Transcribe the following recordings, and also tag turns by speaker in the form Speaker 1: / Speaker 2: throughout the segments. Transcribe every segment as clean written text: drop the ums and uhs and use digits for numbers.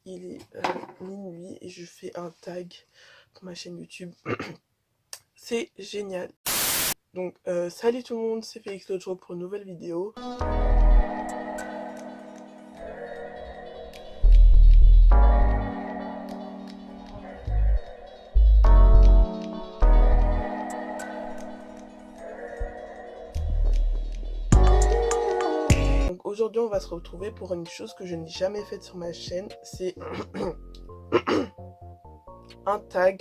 Speaker 1: il est minuit et je fais un tag pour ma chaîne YouTube. C'est génial. Donc salut tout le monde, c'est Félix Lojo pour une nouvelle vidéo. Donc aujourd'hui on va se retrouver pour une chose que je n'ai jamais faite sur ma chaîne, c'est un tag.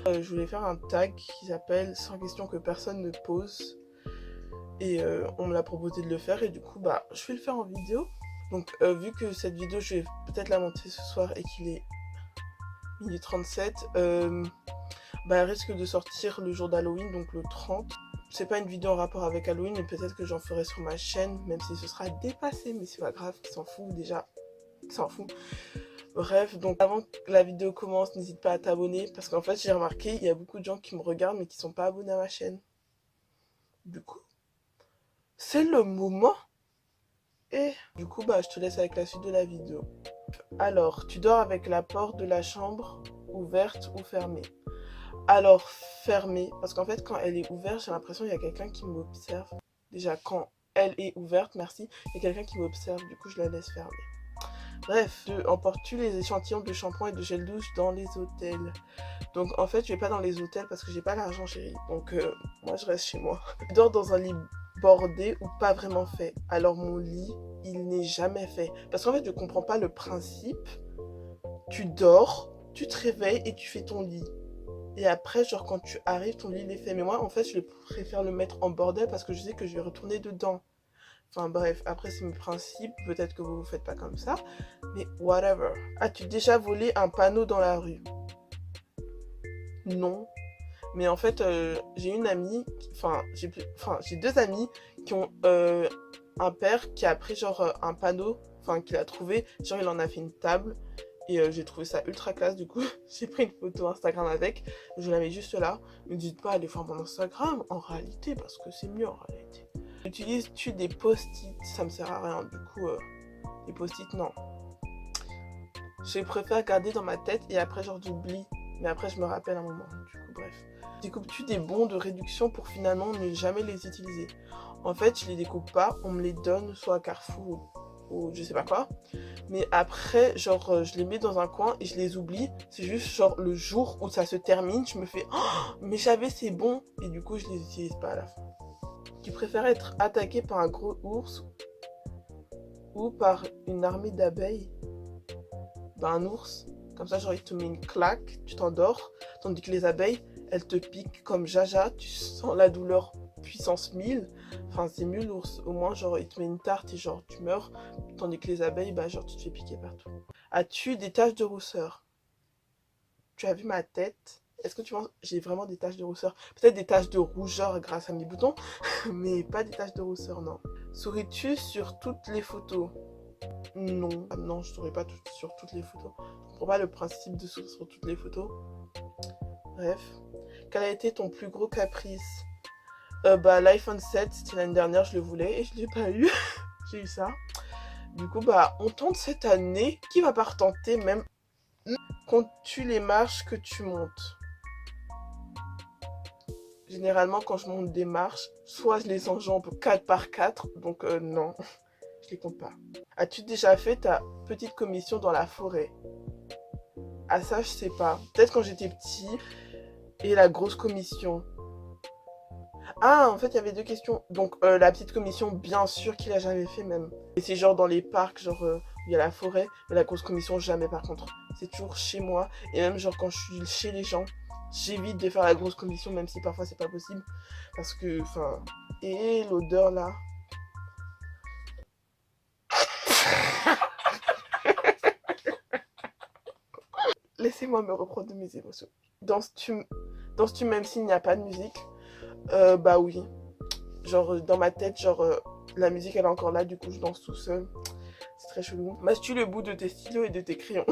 Speaker 1: Je voulais faire un tag qui s'appelle 100 questions que personne ne pose. Et on me l'a proposé de le faire et du coup bah je vais le faire en vidéo. Donc vu que cette vidéo je vais peut-être la monter ce soir et qu'il est 12h37, bah elle risque de sortir le jour d'Halloween, donc le 30. C'est pas une vidéo en rapport avec Halloween, mais peut-être que j'en ferai sur ma chaîne, même si ce sera dépassé, mais c'est pas grave, qui s'en fout déjà, qui s'en fout. Bref, donc avant que la vidéo commence, n'hésite pas à t'abonner, parce qu'en fait j'ai remarqué, il y a beaucoup de gens qui me regardent mais qui sont pas abonnés à ma chaîne. Du coup, c'est le moment. Et du coup, bah je te laisse avec la suite de la vidéo. Alors, tu dors avec la porte de la chambre ouverte ou fermée? Alors, fermée, parce qu'en fait, quand elle est ouverte, j'ai l'impression qu'il y a quelqu'un qui m'observe. Déjà, quand elle est ouverte, merci, il y a quelqu'un qui m'observe, du coup, je la laisse fermer. Bref, emportes-tu les échantillons de shampoing et de gel douche dans les hôtels? Donc, en fait, je vais pas dans les hôtels parce que j'ai pas l'argent, chérie. Donc, moi, je reste chez moi. Je dors dans un lit bordé ou pas vraiment fait. Alors, mon lit, il n'est jamais fait. Parce qu'en fait, je comprends pas le principe. Tu dors, tu te réveilles et tu fais ton lit. Et après, genre, quand tu arrives, ton lit, il est fait. Mais moi, en fait, je préfère le mettre en bordel parce que je sais que je vais retourner dedans. Enfin bref, après c'est mes principes, peut-être que vous faites pas comme ça, mais whatever. As-tu déjà volé un panneau dans la rue? Non. Mais en fait, j'ai une amie, j'ai deux amis qui ont un père qui a pris genre un panneau, enfin qu'il a trouvé, genre il en a fait une table. Et j'ai trouvé ça ultra classe, du coup j'ai pris une photo Instagram avec, je la mets juste là. Ne dites pas aller voir mon Instagram en réalité, parce que c'est mieux en réalité. Utilises-tu des post-it? Ça me sert à rien, du coup les post-it non. Je préfère garder dans ma tête et après genre j'oublie, mais après je me rappelle un moment, du coup bref. Découpes-tu des bons de réduction pour finalement ne jamais les utiliser? En fait je les découpe pas, on me les donne soit à Carrefour ou je sais pas quoi. Mais après, genre, je les mets dans un coin et je les oublie. C'est juste, genre, le jour où ça se termine, je me fais « Oh, mais j'avais c'est bon !» Et du coup, je les utilise pas à la fin. Tu préfères être attaqué par un gros ours ou par une armée d'abeilles? Ben, un ours, comme ça, genre, il te met une claque, tu t'endors. Tandis que les abeilles, elles te piquent comme jaja, tu sens la douleur puissance 1000. Enfin, c'est mieux l'ours. Au moins, genre, il te met une tarte et genre, tu meurs. Tandis que les abeilles, bah, genre, tu te fais piquer partout. As-tu des taches de rousseur? Tu as vu ma tête? Est-ce que tu penses que j'ai vraiment des taches de rousseur? Peut-être des taches de rougeur grâce à mes boutons, mais pas des taches de rousseur, non. Souris-tu sur toutes les photos? Non. Ah non, je souris pas sur toutes les photos. Je comprends pas le principe de sourire sur toutes les photos. Bref. Quel a été ton plus gros caprice? Bah l'iPhone 7, c'était l'année dernière, je le voulais et je l'ai pas eu. J'ai eu ça. Du coup, bah on tente cette année. Qui va pas retenter même? Comptes-tu les marches que tu montes? Généralement, quand je monte des marches, soit je les enjambe 4 par 4, donc non, je les compte pas. As-tu déjà fait ta petite commission dans la forêt? Ah ça, je sais pas. Peut-être quand j'étais petit. Et la grosse commission. Ah, en fait, il y avait deux questions. Donc, la petite commission, bien sûr qu'il a jamais fait même. Et c'est genre dans les parcs, genre, où il y a la forêt. Mais la grosse commission, jamais par contre. C'est toujours chez moi. Et même genre quand je suis chez les gens, j'évite de faire la grosse commission, même si parfois c'est pas possible. Parce que, enfin... Et l'odeur là. Laissez-moi me reprendre de mes émotions. Danses-tu même s'il n'y a pas de musique? Bah oui. Genre dans ma tête, genre la musique elle est encore là, du coup je danse tout seul. C'est très chelou. Masses-tu le bout de tes stylos et de tes crayons?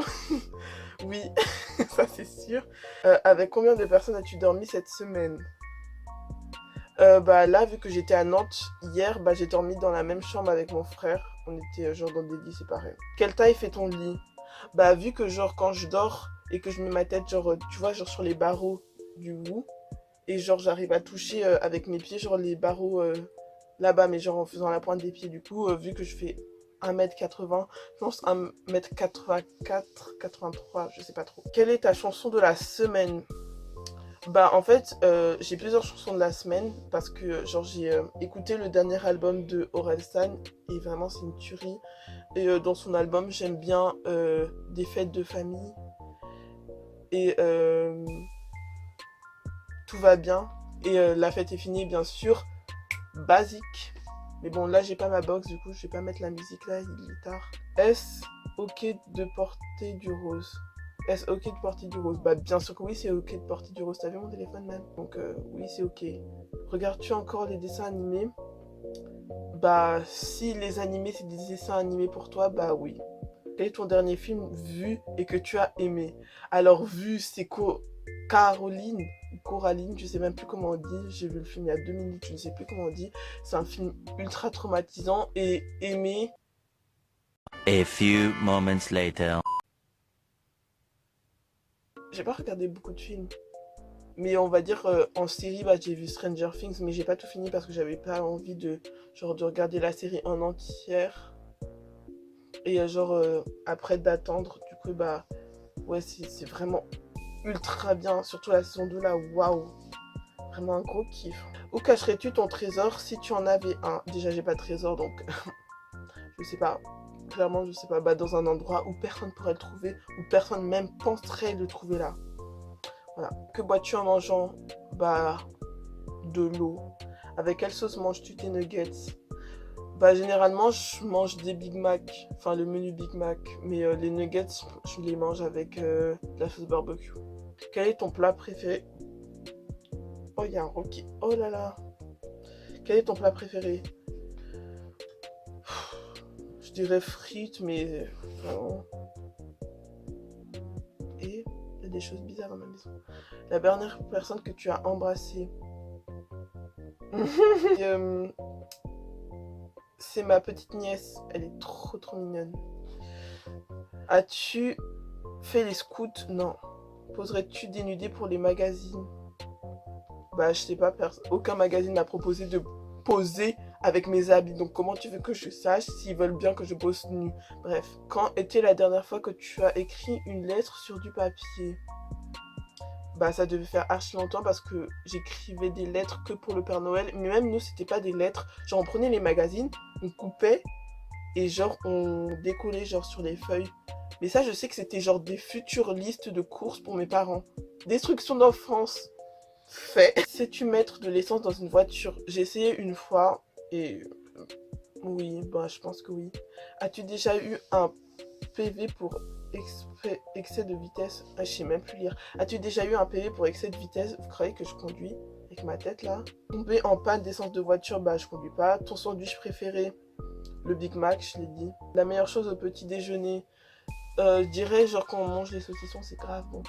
Speaker 1: Oui, ça c'est sûr. Avec combien de personnes as-tu dormi cette semaine? Bah là, vu que j'étais à Nantes hier, j'ai dormi dans la même chambre avec mon frère. On était genre dans des lits séparés. Quelle taille fait ton lit? Bah, vu que, genre, quand je dors et que je mets ma tête, genre, tu vois, genre, sur les barreaux du bout, et genre, j'arrive à toucher avec mes pieds, genre, les barreaux là-bas, mais genre, en faisant la pointe des pieds, du coup, vu que je fais 1m80, je pense 1m84, 83, je sais pas trop. Quelle est ta chanson de la semaine? Bah, en fait, j'ai plusieurs chansons de la semaine parce que, genre, j'ai écouté le dernier album de Orelsan et vraiment, c'est une tuerie. Et dans son album, j'aime bien des fêtes de famille et tout va bien. Et la fête est finie, bien sûr, basique. Mais bon, là, j'ai pas ma box, du coup, je vais pas mettre la musique là, il est tard. Est-ce ok de porter du rose? Est-ce ok de porter du rose? Bah, bien sûr que oui, c'est ok de porter du rose. T'as vu mon téléphone même? Donc, oui, c'est ok. Regardes-tu encore les dessins animés? Bah, si les animés, c'est des dessins animés pour toi, bah oui. Quel est ton dernier film vu et que tu as aimé? Alors, vu, c'est Caroline, ou Coraline, je sais même plus comment on dit. J'ai vu le film il y a 2 minutes, je ne sais plus comment on dit. C'est un film ultra traumatisant et aimé.
Speaker 2: A few moments later.
Speaker 1: J'ai pas regardé beaucoup de films. Mais on va dire en série, bah, j'ai vu Stranger Things, mais j'ai pas tout fini parce que j'avais pas envie de, genre, de regarder la série en entière. Et genre, après d'attendre, du coup, bah, ouais, c'est vraiment ultra bien. Surtout la saison 2 là, waouh. Vraiment un gros kiff. Où cacherais-tu ton trésor si tu en avais un? Déjà, j'ai pas de trésor, donc je sais pas. Clairement, je sais pas. Bah, dans un endroit où personne pourrait le trouver, où personne même penserait le trouver là. Voilà. Que bois-tu en mangeant? Bah, de l'eau. Avec quelle sauce manges-tu tes nuggets? Bah, généralement, je mange des Big Mac. Enfin, le menu Big Mac. Mais les nuggets, je les mange avec de la sauce barbecue. Quel est ton plat préféré? Oh, il y a un roquet. Oh là là. Quel est ton plat préféré? Je dirais frites, mais vraiment. Et il y a des choses bizarres dans ma maison. La dernière personne que tu as embrassée. Et, c'est ma petite nièce. Elle est trop trop mignonne. As-tu fait les scouts? Non. Poserais-tu dénudé pour les magazines? Bah, je sais pas, aucun magazine m'a proposé de poser avec mes habits. Donc, comment tu veux que je sache s'ils veulent bien que je pose nu? Bref. Quand était la dernière fois que tu as écrit une lettre sur du papier? Bah, ça devait faire archi longtemps parce que j'écrivais des lettres que pour le Père Noël. Mais même nous, c'était pas des lettres. Genre, on prenait les magazines, on coupait et genre, on décollait genre sur les feuilles. Mais ça, je sais que c'était genre des futures listes de courses pour mes parents. Destruction d'enfance. Fait. Sais-tu mettre de l'essence dans une voiture? J'ai essayé une fois et oui, bah je pense que oui. As-tu déjà eu un PV pour excès de vitesse? Ah, je sais même plus lire. As-tu déjà eu un PV pour excès de vitesse? Vous croyez que je conduis avec ma tête là? Tomber en panne d'essence de voiture, bah je conduis pas. Ton sandwich préféré? Le Big Mac, je l'ai dit. La meilleure chose au petit déjeuner? Je dirais genre quand on mange les saucissons, c'est grave bon.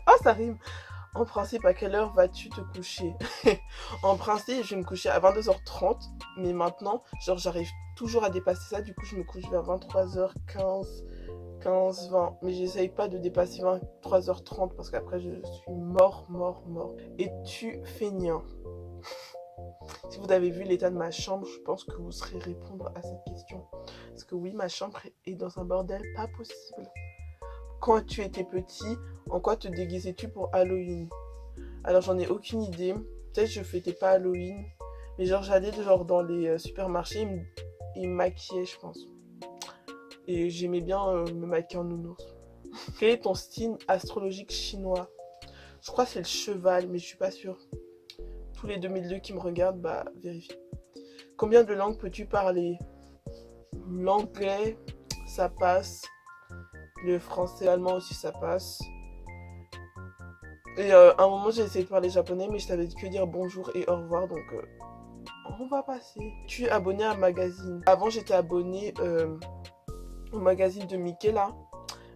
Speaker 1: Ah, ça rime! En principe, à quelle heure vas-tu te coucher? En principe, je vais me coucher à 22h30, mais maintenant, genre, j'arrive toujours à dépasser ça. Du coup, je me couche vers 23h15, 15, 20. Mais j'essaye pas de dépasser 23h30 parce qu'après, je suis mort, mort, mort. Es-tu feignant? Si vous avez vu l'état de ma chambre, je pense que vous saurez répondre à cette question. Parce que oui, ma chambre est dans un bordel pas possible. Quand tu étais petit, en quoi te déguisais-tu pour Halloween? Alors j'en ai aucune idée. Peut-être je fêtais pas Halloween. Mais genre j'allais genre dans les supermarchés et me maquillaient, je pense. Et j'aimais bien me maquiller en nounours. Quel est ton signe astrologique chinois? Je crois que c'est le cheval, mais je suis pas sûre. Tous les 2002 qui me regardent, bah vérifie. Combien de langues peux-tu parler? L'anglais, ça passe. Le français, l'allemand aussi, ça passe. Et à un moment, j'ai essayé de parler japonais, mais je savais que dire bonjour et au revoir, donc on va passer. Tu es abonné à un magazine. Avant, j'étais abonné au magazine de Mickey, là.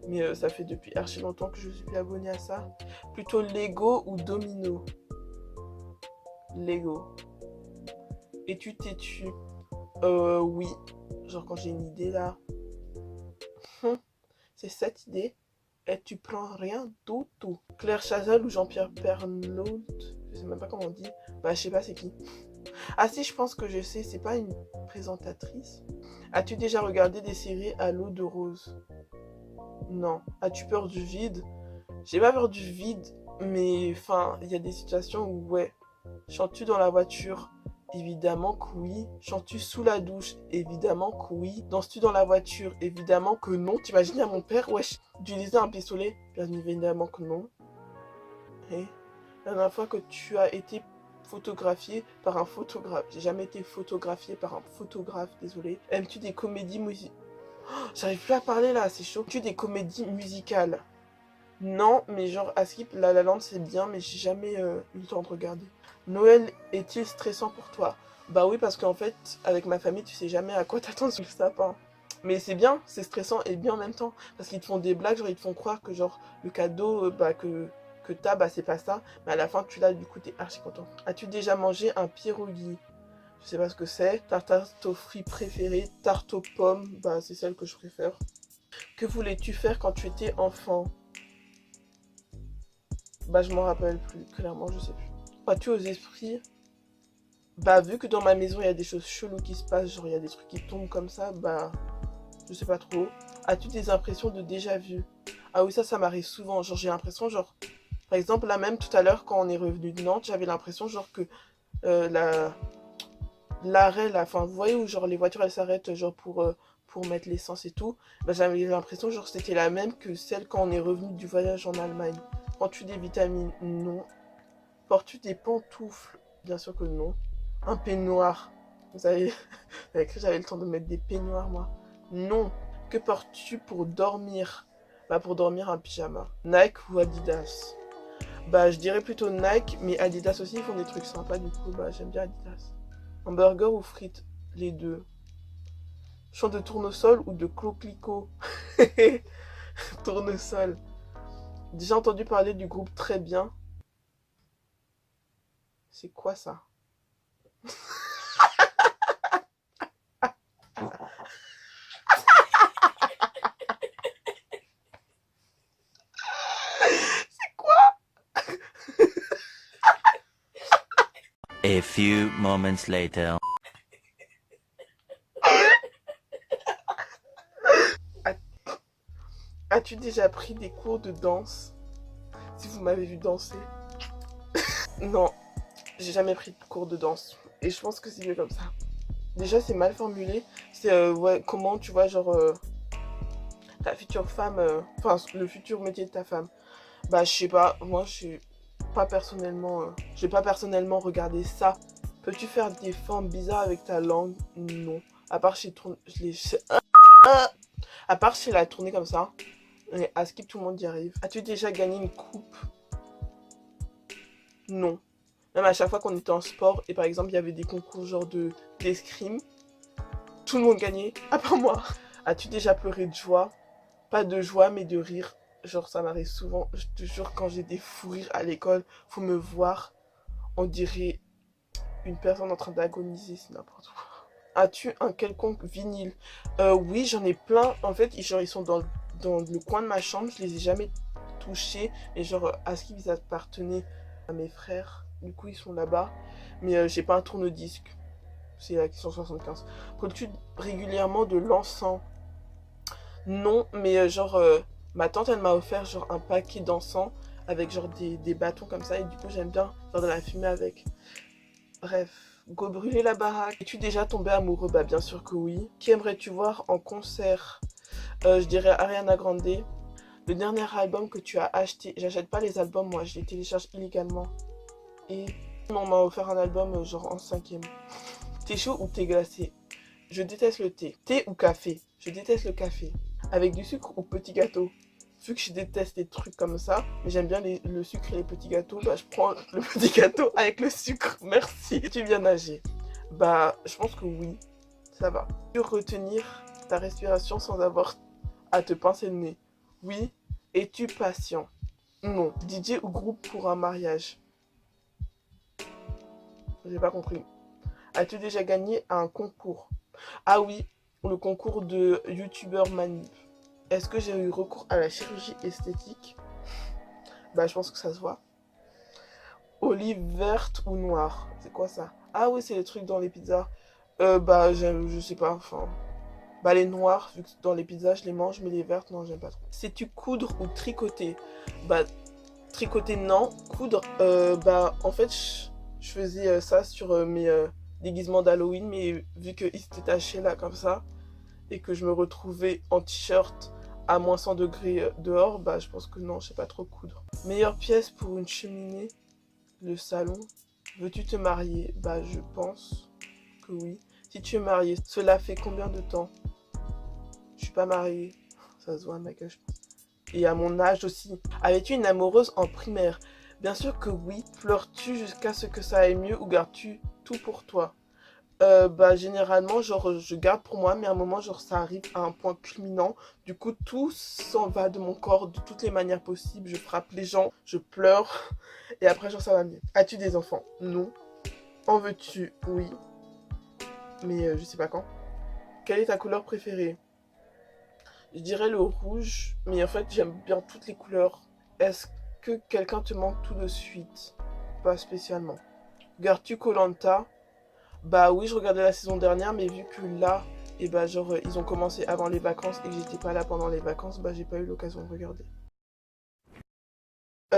Speaker 1: Mais ça fait depuis archi longtemps que je suis abonné à ça. Plutôt Lego ou Domino? Lego. Es-tu têtu? Oui. Genre quand j'ai une idée, là. C'est cette idée et tu prends rien du tout. Claire Chazal ou Jean-Pierre Pernaut, je sais même pas comment on dit. Bah, je sais pas c'est qui. Ah si, je pense que je sais, c'est pas une présentatrice. As-tu déjà regardé des séries à l'eau de rose? Non. As-tu peur du vide? J'ai pas peur du vide, mais enfin, il y a des situations où, ouais. Chantes-tu dans la voiture? Évidemment que oui. Chantes-tu sous la douche? Évidemment que oui. Danses-tu dans la voiture? Évidemment que non. T'imagines à mon père, wesh, utiliser un pistolet? Bien évidemment que non. Et la dernière fois que tu as été photographié par un photographe? J'ai jamais été photographié par un photographe, désolé. Aimes-tu des comédies musicales? J'arrive plus à parler là, c'est chaud. Aimes-tu des comédies musicales? Non, mais genre à Skip, La La Land c'est bien, mais j'ai jamais eu le temps de regarder. Noël est-il stressant pour toi? Bah oui, parce qu'en fait, avec ma famille, tu sais jamais à quoi t'attendre sur le sapin. Mais c'est bien, c'est stressant et bien en même temps. Parce qu'ils te font des blagues, genre ils te font croire que genre le cadeau que t'as, bah c'est pas ça. Mais à la fin, tu l'as, du coup, t'es archi content. As-tu déjà mangé un pierogi? Je sais pas ce que c'est. Ta tarte aux fruits préférée, tarte aux pommes, bah c'est celle que je préfère. Que voulais-tu faire quand tu étais enfant? Bah je m'en rappelle plus, clairement je sais plus. Crois-tu aux esprits? Bah vu que dans ma maison il y a des choses cheloues qui se passent, genre il y a des trucs qui tombent comme ça, bah je sais pas trop. As-tu des impressions de déjà vu? Ah oui, ça m'arrive souvent, genre j'ai l'impression genre... Par exemple là même tout à l'heure quand on est revenu de Nantes, j'avais l'impression genre que la l'arrêt là, enfin vous voyez où genre les voitures elles s'arrêtent genre pour mettre l'essence et tout, bah j'avais l'impression genre c'était la même que celle quand on est revenu du voyage en Allemagne. Prends-tu des vitamines? Non. Portes-tu des pantoufles? Bien sûr que non. Un peignoir? Vous avez, vous avez cru que j'avais le temps de mettre des peignoirs, moi? Non. Que portes-tu pour dormir? Bah, pour dormir, un pyjama. Nike ou Adidas? Bah, je dirais plutôt Nike, mais Adidas aussi, ils font des trucs sympas, du coup, bah, j'aime bien Adidas. Hamburger ou frites? Les deux. Champ de tournesol ou de coquelicot? Tournesol. Déjà entendu parler du groupe Très Bien? C'est quoi ça?
Speaker 2: A few moments later.
Speaker 1: As-tu déjà pris des cours de danse? Si vous m'avez vu danser. Non, j'ai jamais pris de cours de danse. Et je pense que c'est mieux comme ça. Déjà, c'est mal formulé. C'est ouais, comment tu vois, genre, ta future femme, enfin, le futur métier de ta femme. Bah, je sais pas, moi, je suis pas personnellement, j'ai pas personnellement regardé ça. Peux-tu faire des formes bizarres avec ta langue? Non. À part chez tourne, à part chez la tournée comme ça. Et à Skip, tout le monde y arrive. As-tu déjà gagné une coupe? Non. Même à chaque fois qu'on était en sport et par exemple il y avait des concours genre d'escrime, tout le monde gagnait, à part moi. As-tu déjà pleuré de joie? Pas de joie mais de rire. Genre ça m'arrive souvent. Je te jure quand j'ai des fous rires à l'école, faut me voir. On dirait une personne en train d'agoniser, c'est n'importe quoi. As-tu un quelconque vinyle? Oui, j'en ai plein. En fait, genre, ils sont dans le coin de ma chambre. Je les ai jamais touchés. Et genre, à ce qu'ils appartenaient à mes frères. Du coup, ils sont là-bas. Mais j'ai pas un tourne-disque. C'est la question 75. Prends-tu régulièrement de l'encens? Non, mais ma tante, elle m'a offert genre un paquet d'encens avec genre des bâtons comme ça. Et du coup, j'aime bien faire de la fumée avec. Bref, go brûler la baraque. Es-tu déjà tombé amoureux? Bah bien sûr que oui. Qui aimerais-tu voir en concert? Je dirais Ariana Grande. Le dernier album que tu as acheté, j'achète pas les albums moi, je les télécharge illégalement. Et on m'a offert un album genre en 5e. Thé chaud ou thé glacé? Je déteste le thé. Thé ou café? Je déteste le café. Avec du sucre ou petit gâteau? Vu que je déteste les trucs comme ça, mais j'aime bien le sucre et les petits gâteaux, bah je prends le petit gâteau avec le sucre. Merci. Tu viens nager? Bah, je pense que oui, ça va. Tu retenir ta respiration sans avoir à te pincer le nez? Oui. Es-tu patient? Non. DJ ou groupe pour un mariage? J'ai pas compris. As-tu déjà gagné un concours? Ah oui, le concours de youtubeur manip. Est-ce que j'ai eu recours à la chirurgie esthétique? Bah, je pense que ça se voit. Olive verte ou noire? C'est quoi ça? Ah oui, c'est les trucs dans les pizzas. Bah, je sais pas, enfin... Bah, les noires, vu que dans les pizzas, je les mange, mais les vertes, non, j'aime pas trop. Sais-tu coudre ou tricoter? Bah, tricoter, non. Coudre, bah, en fait, je faisais ça sur mes déguisements d'Halloween, mais vu qu'ils étaient tachés là, comme ça, et que je me retrouvais en t-shirt à moins 100 degrés dehors, bah, je pense que non, je sais pas trop coudre. Meilleure pièce pour une cheminée? Le salon. Veux-tu te marier? Bah, je pense que oui. Si tu es marié, cela fait combien de temps? Je suis pas mariée. Ça se voit à ma gueule, je pense. Et à mon âge aussi. Avais-tu une amoureuse en primaire? Bien sûr que oui. Pleures-tu jusqu'à ce que ça aille mieux ou gardes-tu tout pour toi? Bah, généralement, genre, je garde pour moi, mais à un moment, genre, ça arrive à un point culminant. Du coup, tout s'en va de mon corps de toutes les manières possibles. Je frappe les gens, je pleure, et après, genre, ça va mieux. As-tu des enfants? Non. En veux-tu? Oui. Mais je sais pas quand. Quelle est ta couleur préférée? Je dirais le rouge, mais en fait, j'aime bien toutes les couleurs. Est-ce que quelqu'un te manque tout de suite? Pas spécialement. Regardes-tu koh? Bah oui, je regardais la saison dernière, mais vu que là, et bah genre, ils ont commencé avant les vacances et que j'étais pas là pendant les vacances, bah j'ai pas eu l'occasion de regarder.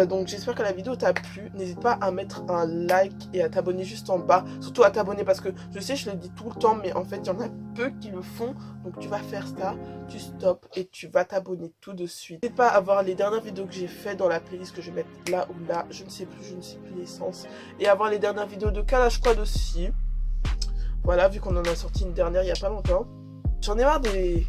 Speaker 1: Donc j'espère que la vidéo t'a plu. N'hésite pas à mettre un like et à t'abonner juste en bas. Surtout à t'abonner parce que je sais, je le dis tout le temps, mais en fait, il y en a peu qui le font. Donc tu vas faire ça, tu stops et tu vas t'abonner tout de suite. N'hésite pas à voir les dernières vidéos que j'ai fait dans la playlist que je vais mettre là ou là. Je ne sais plus l'essence. Et à voir les dernières vidéos de Kalash Squad aussi. Voilà, vu qu'on en a sorti une dernière il y a pas longtemps. J'en ai marre des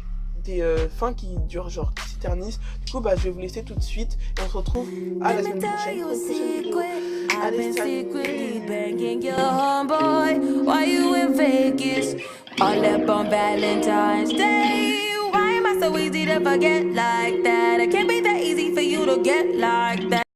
Speaker 1: fins qui durent, genre qui s'éternisent. Du coup, bah, je vais vous laisser tout de suite. Et on se retrouve à la semaine prochaine pour une prochaine vidéo. Allez, salut!
Speaker 3: So easy to forget like that. It can't be that easy for you to get like